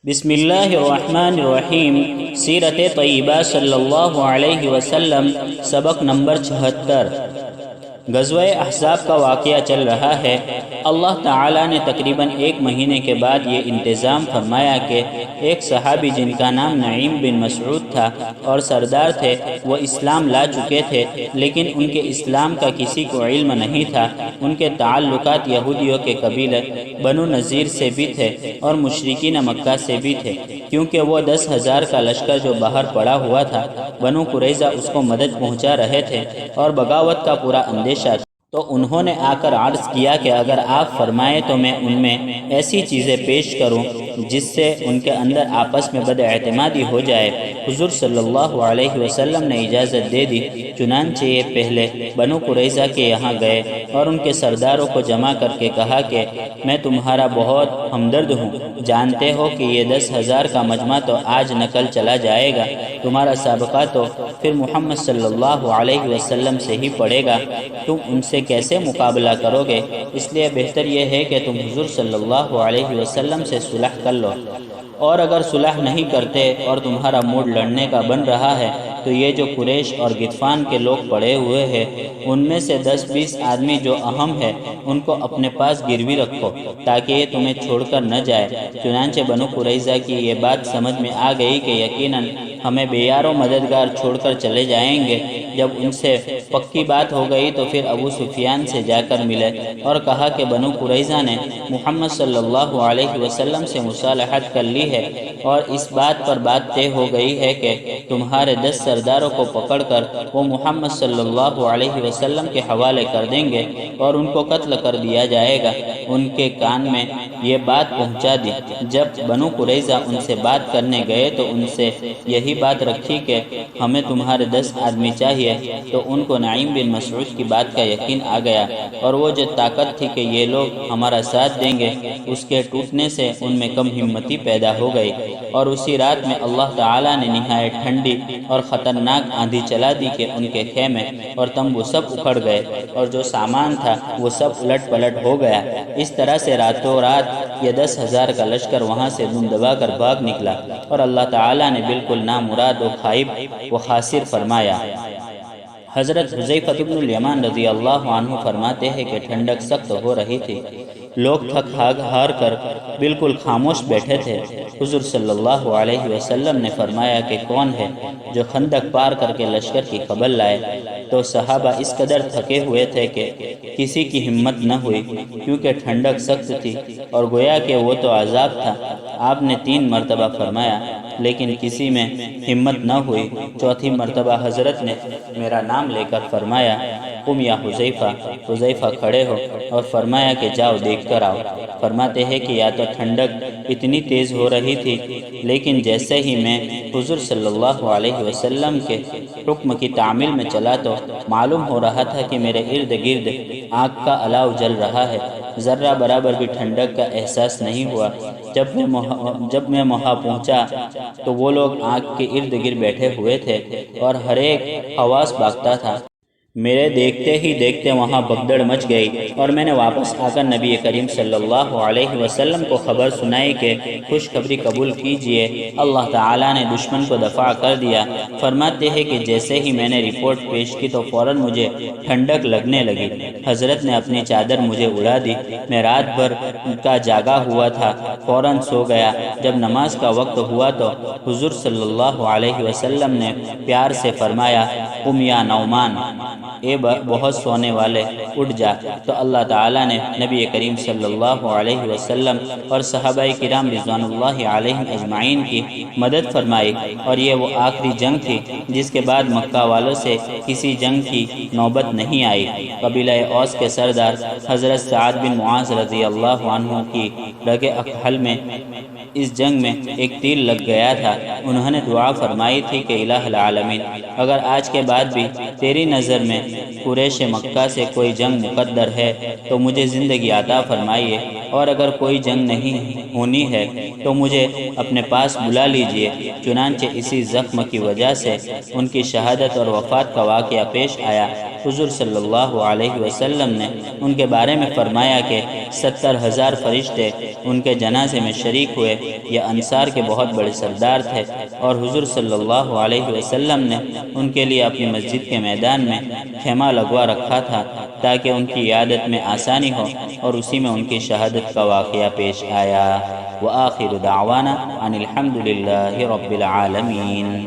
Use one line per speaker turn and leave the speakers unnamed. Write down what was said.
بسم اللہ الرحمن الرحیم۔ سیرت طیبہ صلی اللہ علیہ وسلم، سبق نمبر 76۔ غزوہ احزاب کا واقعہ چل رہا ہے۔ اللہ تعالیٰ نے تقریباً 1 مہینے کے بعد یہ انتظام فرمایا کہ ایک صحابی جن کا نام نعیم بن مسعود تھا اور سردار تھے، وہ اسلام لا چکے تھے، لیکن ان کے اسلام کا کسی کو علم نہیں تھا۔ ان کے تعلقات یہودیوں کے قبیلے بنو نذیر سے بھی تھے اور مشرکین مکہ سے بھی تھے، کیونکہ وہ 10,000 کا لشکر جو باہر پڑا ہوا تھا، بنو قریظہ اس کو مدد پہنچا رہے تھے اور بغاوت کا پورا اندیشہ تھا۔ تو انہوں نے آ کر عرض کیا کہ اگر آپ فرمائیں تو میں ان میں ایسی چیزیں پیش کروں جس سے ان کے اندر آپس میں بد اعتمادی ہو جائے۔ حضور صلی اللہ علیہ وسلم نے اجازت دے دی، چنانچہ یہ پہلے بنو قریظہ کے یہاں گئے اور ان کے سرداروں کو جمع کر کے کہا کہ میں تمہارا بہت ہمدرد ہوں، جانتے ہو کہ یہ 10,000 کا مجمع تو آج نکل چلا جائے گا، تمہارا سابقہ تو پھر محمد صلی اللہ علیہ وسلم سے ہی پڑے گا، تم ان سے کیسے مقابلہ کرو گے؟ اس لیے بہتر یہ ہے کہ تم حضور صلی اللہ علیہ وسلم سے صلح کر لو، اور اگر صلح نہیں کرتے اور تمہارا موڈ لڑنے کا بن رہا ہے تو یہ جو قریش اور غطفان کے لوگ پڑے ہوئے ہیں، ان میں سے 10-20 آدمی جو اہم ہے ان کو اپنے پاس گروی رکھو تاکہ یہ تمہیں چھوڑ کر نہ جائے۔ چنانچہ بنو قریظہ کی یہ بات سمجھ میں آ گئی کہ یقیناً ہمیں بے یار و مددگار چھوڑ کر چلے جائیں گے۔ جب ان سے پکی بات ہو گئی تو پھر ابو سفیان سے جا کر ملے اور کہا کہ بنو قریظہ نے محمد صلی اللہ علیہ وسلم سے مصالحت کر لی ہے اور اس بات پر بات طے ہو گئی ہے کہ تمہارے 10 سرداروں کو پکڑ کر وہ محمد صلی اللہ علیہ وسلم کے حوالے کر دیں گے اور ان کو قتل کر دیا جائے گا۔ ان کے کان میں یہ بات پہنچا دی۔ جب بنو قریظہ ان سے بات کرنے گئے تو ان سے یہی بات رکھی کہ ہمیں تمہارے 10 آدمی چاہیے، تو ان کو نعیم بن مسعود کی بات کا یقین آ گیا اور وہ جو طاقت تھی کہ یہ لوگ ہمارا ساتھ دیں گے، اس کے ٹوٹنے سے ان میں کم ہمتی پیدا ہو گئی، اور اسی رات میں اللہ تعالیٰ نے نہایت ٹھنڈی اور خطرناک آندھی چلا دی کہ ان کے خیمے اور تمبو سب اکھڑ گئے اور جو سامان تھا وہ سب الٹ پلٹ ہو گیا۔ اس طرح سے راتوں رات یہ 10,000 کا لشکر وہاں سے دم دبا کر بھاگ نکلا اور اللہ تعالیٰ نے بالکل نامراد و خائب و خاسر فرمایا۔ حضرت حذیفہ بن الیمان رضی اللہ عنہ فرماتے ہیں کہ ٹھنڈک سخت ہو رہی تھی، لوگ تھک ہار کر بالکل خاموش بیٹھے تھے۔ حضور صلی اللہ علیہ وسلم نے فرمایا کہ کون ہے جو خندق پار کر کے لشکر کی خبر لائے؟ تو صحابہ اس قدر تھکے ہوئے تھے کہ کسی کی ہمت نہ ہوئی، کیونکہ ٹھنڈک سخت تھی اور گویا کہ وہ تو عذاب تھا۔ آپ نے 3 مرتبہ فرمایا لیکن کسی میں ہمت نہ ہوئی۔ چوتھی مرتبہ حضرت نے میرا نام لے کر فرمایا، قم یا حذیفہ۔ حذیفہ کھڑے ہو اور فرمایا کہ جاؤ دیکھ کر آؤ۔ فرماتے ہیں کہ یا تو ٹھنڈک اتنی تیز ہو رہی تھی، لیکن جیسے ہی میں حضور صلی اللہ علیہ وسلم کے حکم کی تعمیل میں چلا تو معلوم ہو رہا تھا کہ میرے ارد گرد آگ کا الاؤ جل رہا ہے، ذرہ برابر بھی ٹھنڈک کا احساس نہیں ہوا۔ جب میں وہاں پہنچا تو وہ لوگ آگ کے ارد گرد بیٹھے ہوئے تھے اور ہر ایک حواس باغتا تھا۔ میرے دیکھتے ہی دیکھتے وہاں بھگدڑ مچ گئی اور میں نے واپس آ کر نبی کریم صلی اللہ علیہ وسلم کو خبر سنائی کہ خوشخبری قبول کیجئے، اللہ تعالیٰ نے دشمن کو دفاع کر دیا۔ فرماتے ہیں کہ جیسے ہی میں نے رپورٹ پیش کی تو فوراً مجھے ٹھنڈک لگنے لگی۔ حضرت نے اپنی چادر مجھے اڑا دی۔ میں رات بھر کا جاگا ہوا تھا، فوراً سو گیا۔ جب نماز کا وقت ہوا تو حضور صلی اللہ علیہ وسلم نے پیار سے فرمایا، قم یا نعمان، اے بہت سونے والے اٹھ جا۔ تو اللہ تعالیٰ نے نبی کریم صلی اللہ علیہ وسلم اور صحابہ کرام رضوان اللہ علیہم اجمعین کی مدد فرمائی، اور یہ وہ آخری جنگ تھی جس کے بعد مکہ والوں سے کسی جنگ کی نوبت نہیں آئی۔ قبیلہ اوس کے سردار حضرت سعد بن معاذ رضی اللہ عنہ کی رگ اکحل میں اس جنگ میں ایک تیر لگ گیا تھا۔ انہوں نے دعا فرمائی تھی کہ الہ العالمین، اگر آج کے بعد بھی تیری نظر میں قریش مکہ سے کوئی جنگ مقدر ہے تو مجھے زندگی عطا فرمائیے، اور اگر کوئی جنگ نہیں ہونی ہے تو مجھے اپنے پاس بلا لیجئے۔ چنانچہ اسی زخم کی وجہ سے ان کی شہادت اور وفات کا واقعہ پیش آیا۔ حضور صلی اللہ علیہ وسلم نے ان کے بارے میں فرمایا کہ 70,000 فرشتے ان کے جنازے میں شریک ہوئے یہ انصار کے بہت بڑے سردار تھے، اور حضور صلی اللہ علیہ وسلم نے ان کے لیے اپنی مسجد کے میدان میں خیمہ لگوا رکھا تھا تاکہ ان کی عیادت میں آسانی ہو، اور اسی میں ان کی شہادت کا واقعہ پیش آیا۔ وآخر دعوانا ان الحمد للہ رب العالمین۔